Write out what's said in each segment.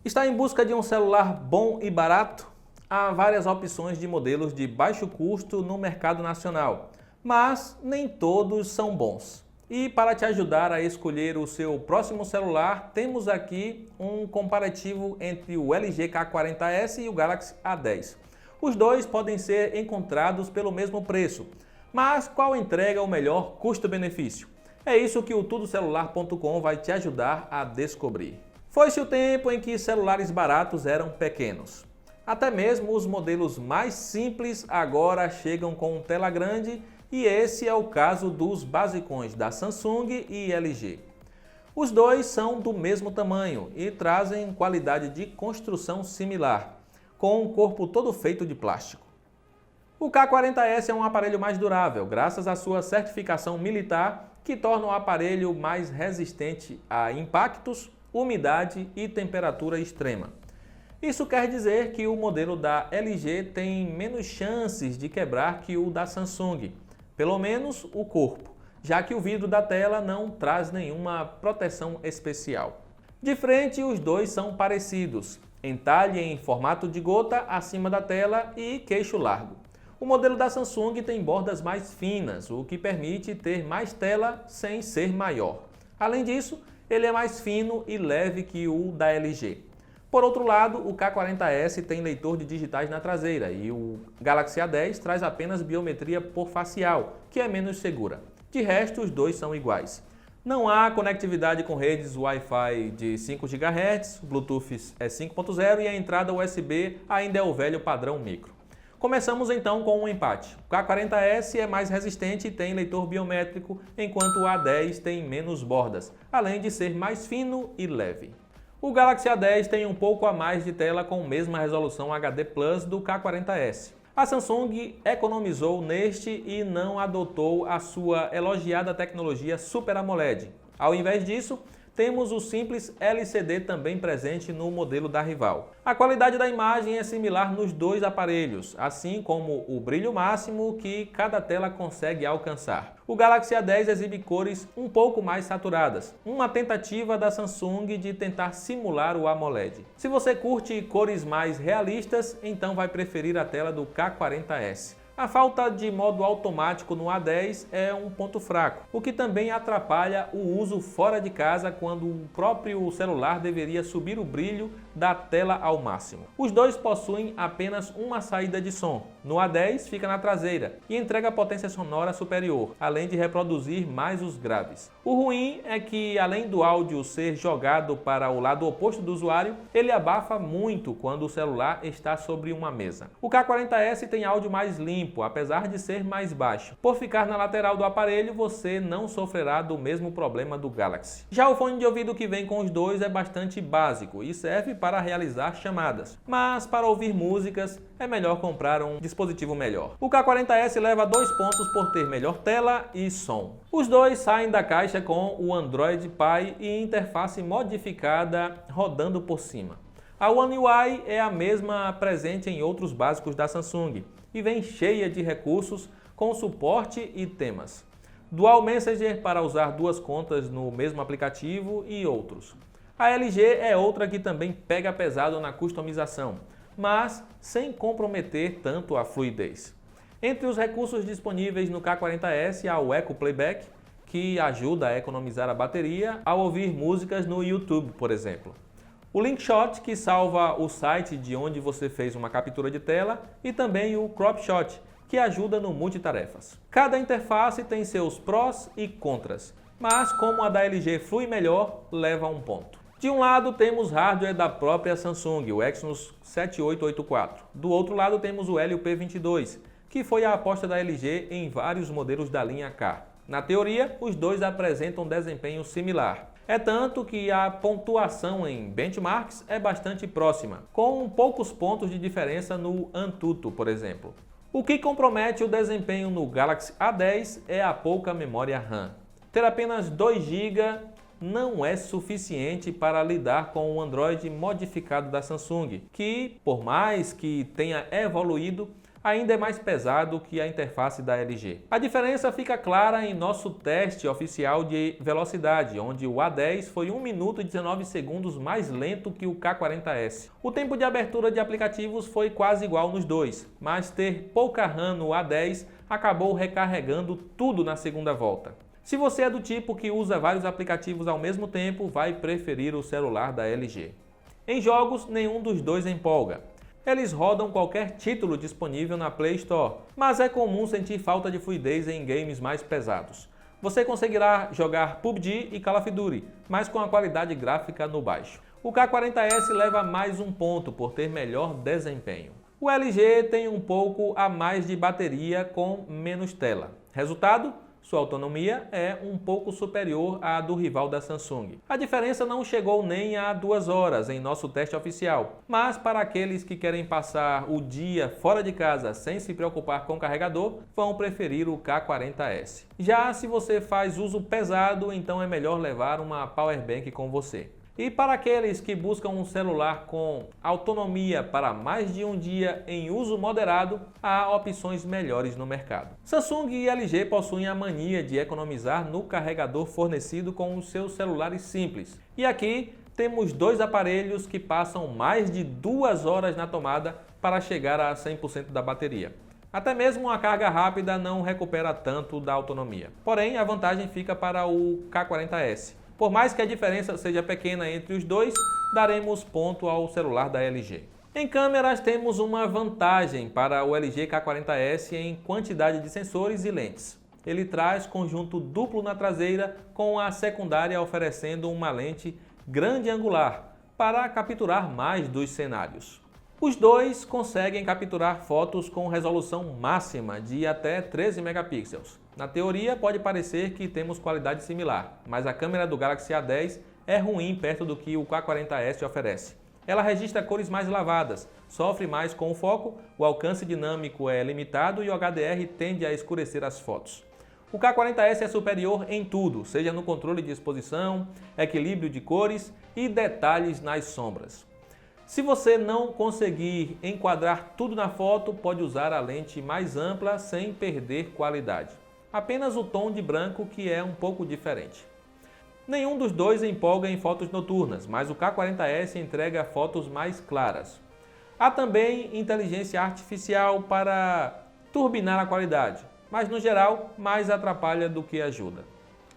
Está em busca de um celular bom e barato? Há várias opções de modelos de baixo custo no mercado nacional, mas nem todos são bons. E para te ajudar a escolher o seu próximo celular, temos aqui um comparativo entre o LG K40S e o Galaxy A10. Os dois podem ser encontrados pelo mesmo preço, mas qual entrega o melhor custo-benefício? É isso que o tudocelular.com vai te ajudar a descobrir. Foi-se o tempo em que celulares baratos eram pequenos. Até mesmo os modelos mais simples agora chegam com tela grande e esse é o caso dos basicões da Samsung e LG. Os dois são do mesmo tamanho e trazem qualidade de construção similar, com o corpo todo feito de plástico. O K40S é um aparelho mais durável, graças à sua certificação militar, que torna o aparelho mais resistente a impactos, umidade e temperatura extrema. Isso quer dizer que o modelo da LG tem menos chances de quebrar que o da Samsung, pelo menos o corpo, já que o vidro da tela não traz nenhuma proteção especial. De frente, os dois são parecidos, entalhe em formato de gota acima da tela e queixo largo. O modelo da Samsung tem bordas mais finas, o que permite ter mais tela sem ser maior. Além disso, ele é mais fino e leve que o da LG. Por outro lado, o K40S tem leitor de digitais na traseira e o Galaxy A10 traz apenas biometria por facial, que é menos segura. De resto, os dois são iguais. Não há conectividade com redes Wi-Fi de 5 GHz, Bluetooth é 5.0 e a entrada USB ainda é o velho padrão micro. Começamos então com um empate. O K40S é mais resistente e tem leitor biométrico, enquanto o A10 tem menos bordas, além de ser mais fino e leve. O Galaxy A10 tem um pouco a mais de tela com a mesma resolução HD Plus do K40S. A Samsung economizou neste e não adotou a sua elogiada tecnologia Super AMOLED. Ao invés disso, temos o simples LCD também presente no modelo da rival. A qualidade da imagem é similar nos dois aparelhos, assim como o brilho máximo que cada tela consegue alcançar. O Galaxy A10 exibe cores um pouco mais saturadas, uma tentativa da Samsung de tentar simular o AMOLED. Se você curte cores mais realistas, então vai preferir a tela do K40S. A falta de modo automático no A10 é um ponto fraco, o que também atrapalha o uso fora de casa quando o próprio celular deveria subir o brilho da tela ao máximo. Os dois possuem apenas uma saída de som. No A10 fica na traseira e entrega potência sonora superior, além de reproduzir mais os graves. O ruim é que, além do áudio ser jogado para o lado oposto do usuário, ele abafa muito quando o celular está sobre uma mesa. O K40S tem áudio mais limpo, apesar de ser mais baixo. Por ficar na lateral do aparelho, você não sofrerá do mesmo problema do Galaxy. Já o fone de ouvido que vem com os dois é bastante básico e serve para realizar chamadas, mas para ouvir músicas é melhor comprar um dispositivo melhor. O K40S leva 2 pontos por ter melhor tela e som. Os dois saem da caixa com o Android Pie e interface modificada rodando por cima. A One UI é a mesma presente em outros básicos da Samsung e vem cheia de recursos com suporte e temas. Dual Messenger para usar duas contas no mesmo aplicativo e outros. A LG é outra que também pega pesado na customização, mas sem comprometer tanto a fluidez. Entre os recursos disponíveis no K40S há o Eco Playback, que ajuda a economizar a bateria ao ouvir músicas no YouTube, por exemplo. O Linkshot, que salva o site de onde você fez uma captura de tela, e também o Crop Shot, que ajuda no multitarefas. Cada interface tem seus prós e contras, mas como a da LG flui melhor, leva um ponto. De um lado temos hardware da própria Samsung, o Exynos 7884. Do outro lado temos o Helio P22, que foi a aposta da LG em vários modelos da linha K. Na teoria, os dois apresentam desempenho similar. É tanto que a pontuação em benchmarks é bastante próxima, com poucos pontos de diferença no Antutu, por exemplo. O que compromete o desempenho no Galaxy A10 é a pouca memória RAM. Ter apenas 2 GB não é suficiente para lidar com o Android modificado da Samsung, que, por mais que tenha evoluído, ainda é mais pesado que a interface da LG. A diferença fica clara em nosso teste oficial de velocidade, onde o A10 foi 1 minuto e 19 segundos mais lento que o K40S. O tempo de abertura de aplicativos foi quase igual nos dois, mas ter pouca RAM no A10 acabou recarregando tudo na segunda volta. Se você é do tipo que usa vários aplicativos ao mesmo tempo, vai preferir o celular da LG. Em jogos, nenhum dos dois empolga. Eles rodam qualquer título disponível na Play Store, mas é comum sentir falta de fluidez em games mais pesados. Você conseguirá jogar PUBG e Call of Duty, mas com a qualidade gráfica no baixo. O K40S leva mais um ponto por ter melhor desempenho. O LG tem um pouco a mais de bateria com menos tela. Resultado? Sua autonomia é um pouco superior à do rival da Samsung. A diferença não chegou nem a 2 horas em nosso teste oficial, mas para aqueles que querem passar o dia fora de casa sem se preocupar com o carregador, vão preferir o K40S. Já se você faz uso pesado, então é melhor levar uma Powerbank com você. E para aqueles que buscam um celular com autonomia para mais de um dia em uso moderado, há opções melhores no mercado. Samsung e LG possuem a mania de economizar no carregador fornecido com os seus celulares simples. E aqui temos dois aparelhos que passam mais de 2 horas na tomada para chegar a 100% da bateria. Até mesmo a carga rápida não recupera tanto da autonomia. Porém, a vantagem fica para o K40S. Por mais que a diferença seja pequena entre os dois, daremos ponto ao celular da LG. Em câmeras, temos uma vantagem para o LG K40S em quantidade de sensores e lentes. Ele traz conjunto duplo na traseira, com a secundária oferecendo uma lente grande angular para capturar mais dos cenários. Os dois conseguem capturar fotos com resolução máxima de até 13 megapixels. Na teoria, pode parecer que temos qualidade similar, mas a câmera do Galaxy A10 é ruim perto do que o K40S oferece. Ela registra cores mais lavadas, sofre mais com o foco, o alcance dinâmico é limitado e o HDR tende a escurecer as fotos. O K40S é superior em tudo, seja no controle de exposição, equilíbrio de cores e detalhes nas sombras. Se você não conseguir enquadrar tudo na foto, pode usar a lente mais ampla sem perder qualidade. Apenas o tom de branco que é um pouco diferente. Nenhum dos dois empolga em fotos noturnas, mas o K40S entrega fotos mais claras. Há também inteligência artificial para turbinar a qualidade, mas no geral mais atrapalha do que ajuda.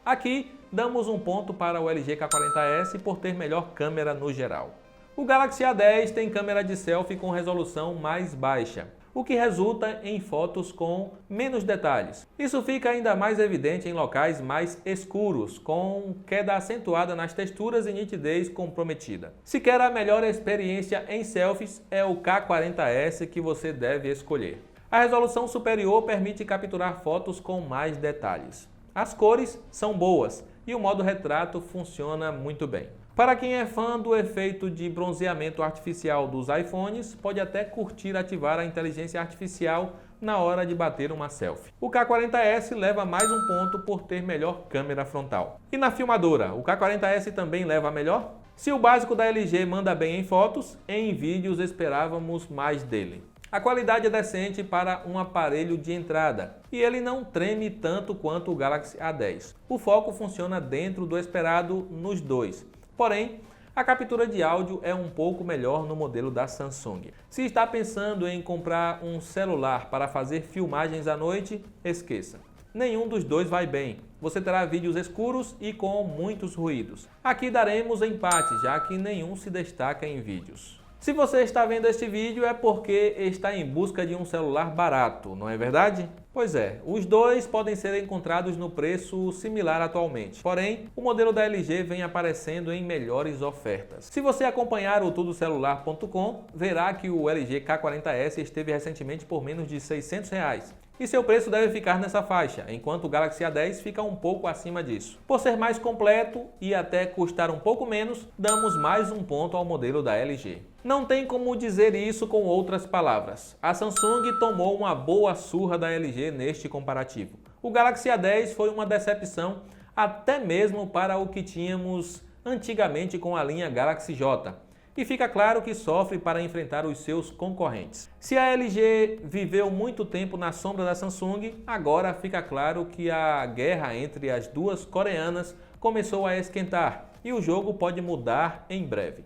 Aqui damos um ponto para o LG K40S por ter melhor câmera no geral. O Galaxy A10 tem câmera de selfie com resolução mais baixa, o que resulta em fotos com menos detalhes. Isso fica ainda mais evidente em locais mais escuros, com queda acentuada nas texturas e nitidez comprometida. Se quer a melhor experiência em selfies, é o K40S que você deve escolher. A resolução superior permite capturar fotos com mais detalhes. As cores são boas e o modo retrato funciona muito bem. Para quem é fã do efeito de bronzeamento artificial dos iPhones, pode até curtir ativar a inteligência artificial na hora de bater uma selfie. O K40S leva mais um ponto por ter melhor câmera frontal. E na filmadora, o K40S também leva a melhor? Se o básico da LG manda bem em fotos, em vídeos esperávamos mais dele. A qualidade é decente para um aparelho de entrada e ele não treme tanto quanto o Galaxy A10. O foco funciona dentro do esperado nos dois. Porém, a captura de áudio é um pouco melhor no modelo da Samsung. Se está pensando em comprar um celular para fazer filmagens à noite, esqueça. Nenhum dos dois vai bem. Você terá vídeos escuros e com muitos ruídos. Aqui daremos empate, já que nenhum se destaca em vídeos. Se você está vendo este vídeo é porque está em busca de um celular barato, não é verdade? Pois é, os dois podem ser encontrados no preço similar atualmente. Porém, o modelo da LG vem aparecendo em melhores ofertas. Se você acompanhar o tudocelular.com, verá que o LG K40S esteve recentemente por menos de R$ 600. E seu preço deve ficar nessa faixa, enquanto o Galaxy A10 fica um pouco acima disso. Por ser mais completo e até custar um pouco menos, damos mais um ponto ao modelo da LG. Não tem como dizer isso com outras palavras. A Samsung tomou uma boa surra da LG neste comparativo. O Galaxy A10 foi uma decepção até mesmo para o que tínhamos antigamente com a linha Galaxy J. e fica claro que sofre para enfrentar os seus concorrentes. Se a LG viveu muito tempo na sombra da Samsung, agora fica claro que a guerra entre as duas coreanas começou a esquentar e o jogo pode mudar em breve.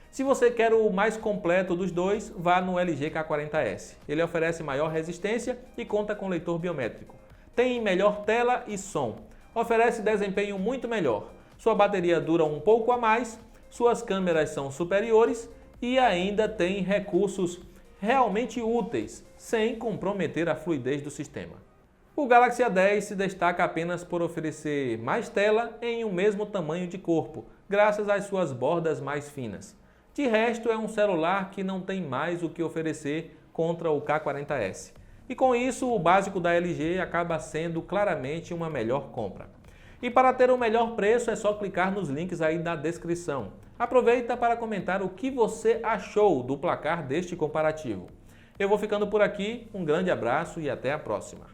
Se você quer o mais completo dos dois, vá no LG K40S. Ele oferece maior resistência e conta com leitor biométrico. Tem melhor tela e som. Oferece desempenho muito melhor. Sua bateria dura um pouco a mais, suas câmeras são superiores e ainda tem recursos realmente úteis, sem comprometer a fluidez do sistema. O Galaxy A10 se destaca apenas por oferecer mais tela em um mesmo tamanho de corpo, graças às suas bordas mais finas. De resto, é um celular que não tem mais o que oferecer contra o K40S. E com isso, o básico da LG acaba sendo claramente uma melhor compra. E para ter o melhor preço é só clicar nos links aí na descrição. Aproveita para comentar o que você achou do placar deste comparativo. Eu vou ficando por aqui, um grande abraço e até a próxima.